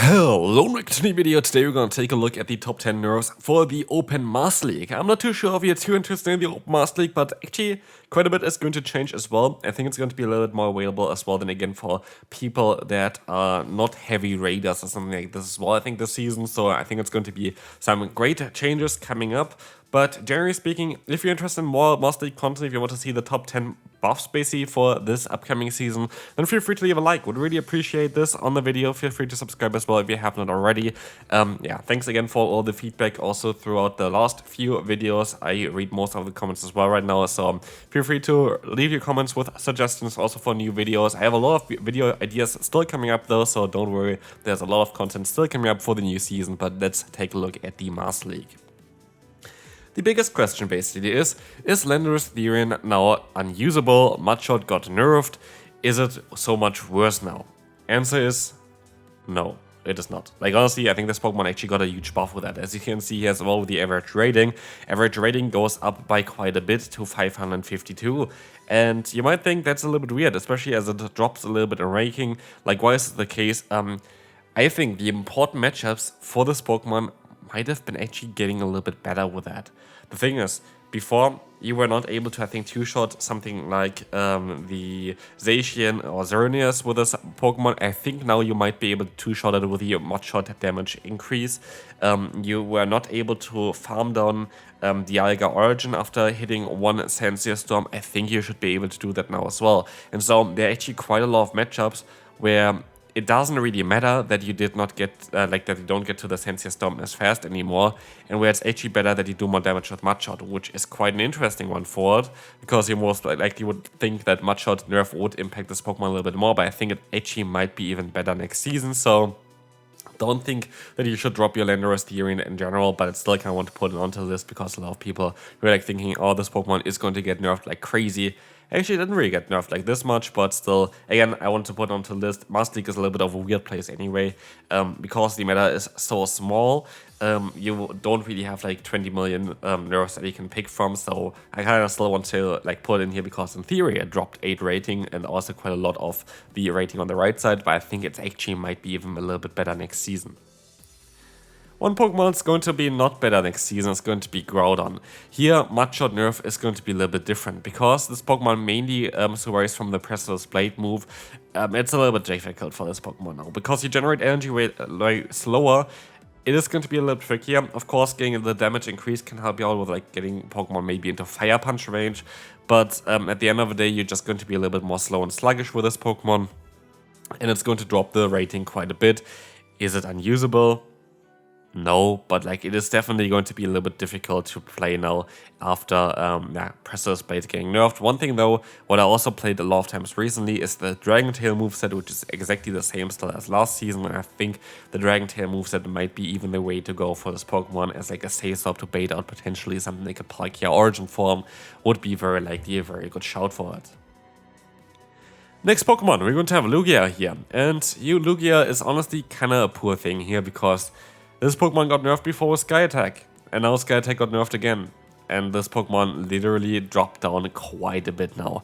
Hello, and welcome to the video. Today we're going to take a look at the top 10 nerfs for the Open Master League. I'm not too sure if you're too interested in the Open Master League, but actually quite a bit is going to change as well. I think it's going to be a little bit more available as well than again for people that are not heavy raiders or something like this as well, I think, this season. So I think it's going to be some great changes coming up. But generally speaking, if you're interested in more Master League content, if you want to see the top 10 buffs basically for this upcoming season, then feel free to leave a like. Would really appreciate this on the video. Feel free to subscribe as well if you have not already. Yeah, thanks again for all the feedback also throughout the last few videos. I read most of the comments as well right now, so feel free to leave your comments with suggestions also for new videos. I have a lot of video ideas still coming up though, so don't worry. There's a lot of content still coming up for the new season, but let's take a look at the Master League. The biggest question basically is Landorus Therian now unusable? Mudshot got nerfed. Is it so much worse now? Answer is no, it is not. Like honestly, I think this Pokemon actually got a huge buff with that. As you can see here as well with the average rating. Average rating goes up by quite a bit to 552. And you might think that's a little bit weird, especially as it drops a little bit in ranking. Like why is it the case? I think the important matchups for this Pokemon might have been actually getting a little bit better with that. The thing is, before you were not able to, I think, two-shot something like the Zacian or Xerneas with this Pokemon. I think now you might be able to two-shot it with your Mudshot damage increase. You were not able to farm down the Alga Origin after hitting one Sandsea Storm. I think you should be able to do that now as well. And so there are actually quite a lot of matchups where it doesn't really matter that you did not get, that you don't get to the Sandsea Storm as fast anymore, and where it's actually better that you do more damage with Mudshot, which is quite an interesting one for it, because you most likely would think that Mudshot nerf would impact this Pokemon a little bit more, but I think it actually might be even better next season, so don't think that you should drop your Landorus Therian in general, but I still kind of want to put it onto this because a lot of people were like thinking, oh, this Pokemon is going to get nerfed like crazy. Actually, it didn't really get nerfed like this much, but still, again, I want to put it onto the list. Master League is a little bit of a weird place anyway, because the meta is so small. You don't really have like 20 million nerfs that you can pick from, so I kind of still want to like put it in here because in theory it dropped 8 rating and also quite a lot of the rating on the right side, but I think it actually might be even a little bit better next season. One Pokemon is going to be not better next season is going to be Groudon. Here, Mudshot nerf is going to be a little bit different because this Pokemon mainly survives from the Pressure's Blade move. It's a little bit difficult for this Pokemon now because you generate energy way slower. It is going to be a little bit trickier. Of course, getting the damage increase can help you out with like getting Pokemon maybe into Fire Punch range, but at the end of the day, you're just going to be a little bit more slow and sluggish with this Pokemon, and it's going to drop the rating quite a bit. Is it unusable? No, but like it is definitely going to be a little bit difficult to play now after Pressure's Blade getting nerfed. One thing though, what I also played a lot of times recently is the Dragon Tail moveset, which is exactly the same style as last season, and I think the Dragon Tail moveset might be even the way to go for this Pokemon as like a safe swap to bait out potentially something like a Palkia Origin form would be very likely a very good shout for it. Next Pokemon, we're going to have Lugia here, and Lugia is honestly kinda a poor thing here because this Pokemon got nerfed before with Sky Attack, and now Sky Attack got nerfed again. And this Pokemon literally dropped down quite a bit now.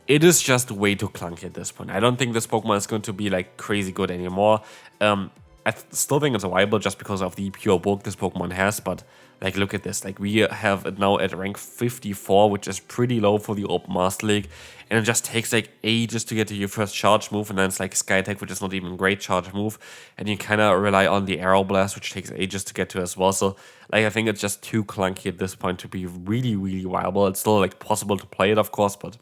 It is just way too clunky at this point. I don't think this Pokemon is going to be like crazy good anymore. I still think it's viable just because of the pure bulk this Pokemon has, but like look at this, like we have it now at rank 54, which is pretty low for the Open Master League, and it just takes like ages to get to your first charge move, and then it's like Sky Attack, which is not even a great charge move, and you kind of rely on the Arrow Blast, which takes ages to get to as well, so like I think it's just too clunky at this point to be really, really viable. It's still like possible to play it, of course, but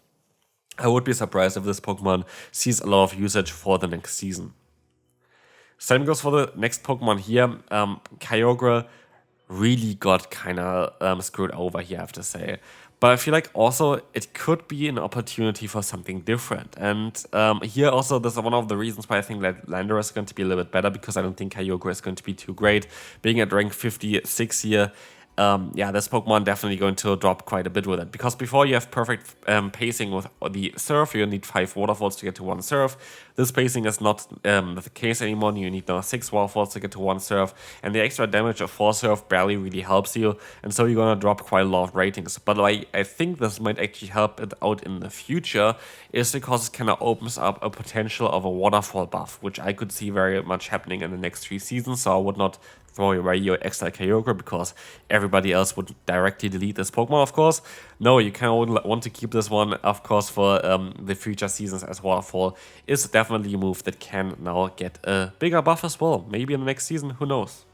I would be surprised if this Pokemon sees a lot of usage for the next season. Same goes for the next Pokemon here. Kyogre really got kind of screwed over here, I have to say. But I feel like also it could be an opportunity for something different. And here also, this is one of the reasons why I think that Landorus is going to be a little bit better, because I don't think Kyogre is going to be too great. Being at rank 56 here, yeah, this Pokemon definitely going to drop quite a bit with it. Because before you have perfect pacing with the Surf, you need 5 Waterfalls to get to 1 Surf. This pacing is not the case anymore. You need now 6 Waterfalls to get to 1 Surf. And the extra damage of 4 Surf barely really helps you. And so you're going to drop quite a lot of ratings. But I think this might actually help it out in the future, is because it kind of opens up a potential of a Waterfall buff, which I could see very much happening in the next 3 seasons. So I would not throw away your extra Kyogre because everybody else would directly delete this Pokemon, of course. No, you kind of want to keep this one, of course, for the future seasons, as Waterfall is definitely a move that can now get a bigger buff as well. Maybe in the next season, who knows.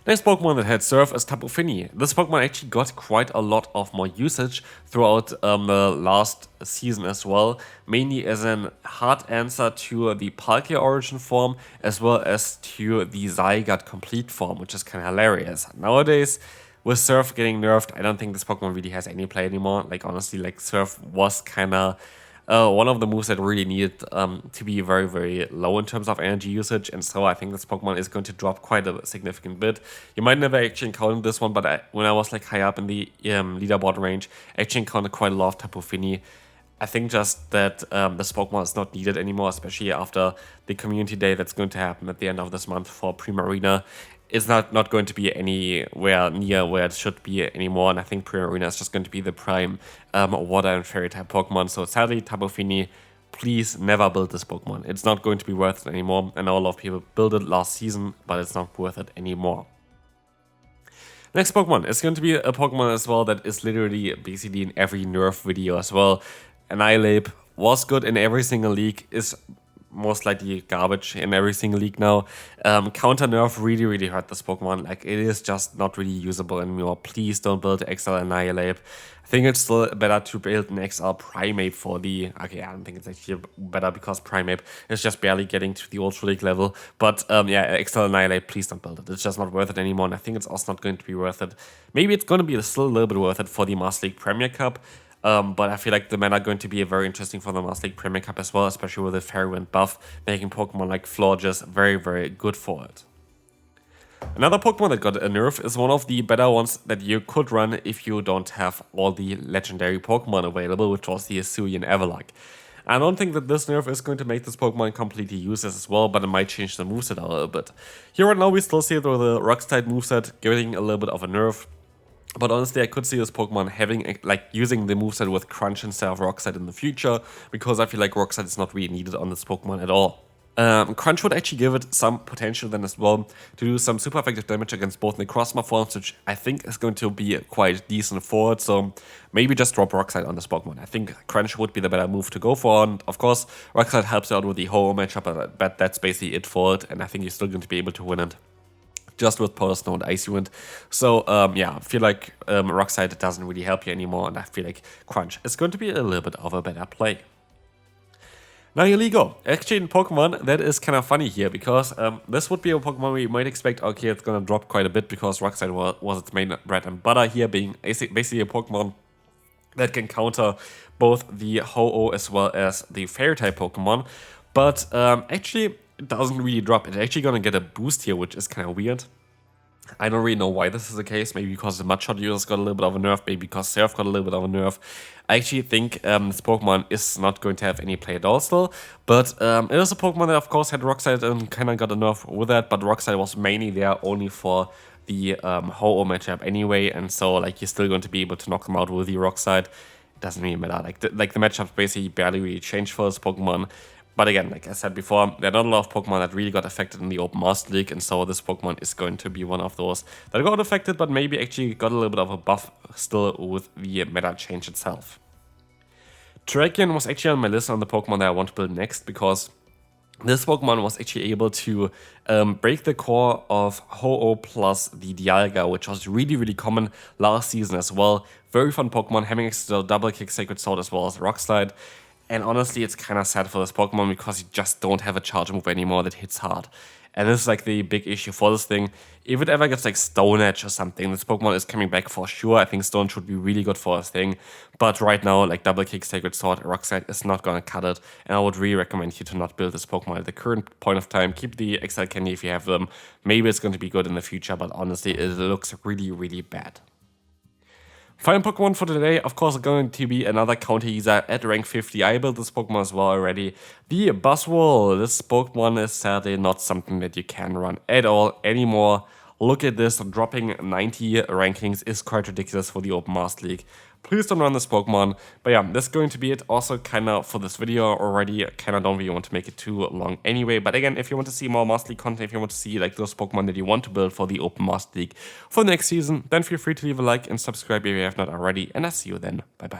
Next Pokemon that had Surf is Tapu Fini. This Pokemon actually got quite a lot of more usage throughout the last season as well, mainly as an hard answer to the Palkia origin form as well as to the Zygarde complete form, which is kind of hilarious. Nowadays, with Surf getting nerfed, I don't think this Pokemon really has any play anymore. Like, honestly, like, Surf was kind of one of the moves that really needed to be very, very low in terms of energy usage, and so I think this Pokemon is going to drop quite a significant bit. You might never actually encounter this one, but when I was like high up in the leaderboard range, I actually encountered quite a lot of Tapu Fini. I think just that this Pokemon is not needed anymore, especially after the community day that's going to happen at the end of this month for Primarina. It's not going to be anywhere near where it should be anymore, and I think Primarina is just going to be the prime water and fairy type Pokemon. So sadly, Tapu Fini, please never build this Pokemon. It's not going to be worth it anymore. I know a lot of people built it last season, but it's not worth it anymore. Next Pokemon is going to be a Pokemon as well that is literally basically in every Nerf video as well. Annihilape was good in every single league, is most likely garbage in every single league now. Counter Nerf really hurt this Pokemon. Like, it is just not really usable anymore. Please don't build XL Annihilape. I think it's still better to build an XL Primeape for the... Okay, I don't think it's actually better because Primeape is just barely getting to the Ultra League level. But yeah, XL Annihilape, please don't build it. It's just not worth it anymore, and I think it's also not going to be worth it. Maybe it's going to be still a little bit worth it for the Master League Premier Cup. But I feel like the meta going to be very interesting for the Master League Premier Cup as well, especially with the Fairy Wind buff, making Pokemon like Florges very good for it. Another Pokemon that got a nerf is one of the better ones that you could run if you don't have all the legendary Pokemon available, which was the Hisui Avalugg. I don't think that this nerf is going to make this Pokemon completely useless as well, but it might change the moveset a little bit. Here right now we still see it with the Rock-type moveset getting a little bit of a nerf. But honestly, I could see this Pokemon having, like, using the moveset with Crunch instead of Rock Slide in the future, because I feel like Rock Slide is not really needed on this Pokemon at all. Crunch would actually give it some potential then as well to do some super effective damage against both Necrozma forms, which I think is going to be quite decent for it. So maybe just drop Rock Slide on this Pokemon. I think Crunch would be the better move to go for, and of course, Rock Slide helps you out with the Ho-Oh matchup, but that's basically it for it, and I think you're still going to be able to win it just with Power Snow and Icy Wind. So yeah, I feel like Rock Slide doesn't really help you anymore, and I feel like Crunch is going to be a little bit of a better play. Now Nihilego, actually in Pokemon, that is kind of funny here, because this would be a Pokemon where you might expect, okay, it's going to drop quite a bit because Rock Slide was its main bread and butter here, being basically a Pokemon that can counter both the Ho-Oh as well as the Fairy-type Pokemon. But actually, it doesn't really drop. It's actually going to get a boost here, which is kind of weird. I don't really know why this is the case. Maybe because the Mudshot users got a little bit of a nerf. Maybe because Surf got a little bit of a nerf. I actually think this Pokemon is not going to have any play at all still. But it is a Pokemon that, of course, had Rock Slide and kind of got a nerf with that. But Rock Slide was mainly there only for the Ho-Oh matchup anyway. And so, like, you're still going to be able to knock them out with the Rock Slide. It doesn't really matter. Like the matchup basically barely really changed for this Pokemon. But again, like I said before, there are not a lot of Pokemon that really got affected in the Open Master League, and so this Pokemon is going to be one of those that got affected, but maybe actually got a little bit of a buff still with the meta change itself. Terrakion was actually on my list on the Pokemon that I want to build next, because this Pokemon was actually able to break the core of Ho-Oh plus the Dialga, which was really common last season as well. Very fun Pokemon, having extra double kick Sacred Sword as well as Rock Slide. And honestly, it's kind of sad for this Pokemon because you just don't have a charge move anymore that hits hard. And this is like the big issue for this thing. If it ever gets like Stone Edge or something, this Pokemon is coming back for sure. I think Stone should be really good for this thing. But right now, like Double Kick, Sacred Sword, Rock Slide is not gonna cut it. And I would really recommend you to not build this Pokemon at the current point of time. Keep the XL Candy if you have them. Maybe it's going to be good in the future, but honestly, it looks really, really bad. Final Pokemon for today, of course, going to be another counter user at rank 50. I built this Pokemon as well already. The Buzzwole. This Pokemon is sadly not something that you can run at all anymore. Look at this, dropping 90 rankings is quite ridiculous for the Open Master League. Please don't run this Pokemon. But yeah, that's going to be it also kind of for this video already. Kind of don't really want to make it too long anyway. But again, if you want to see more Master League content, if you want to see like those Pokemon that you want to build for the Open Master League for the next season, then feel free to leave a like and subscribe if you have not already. And I'll see you then. Bye bye.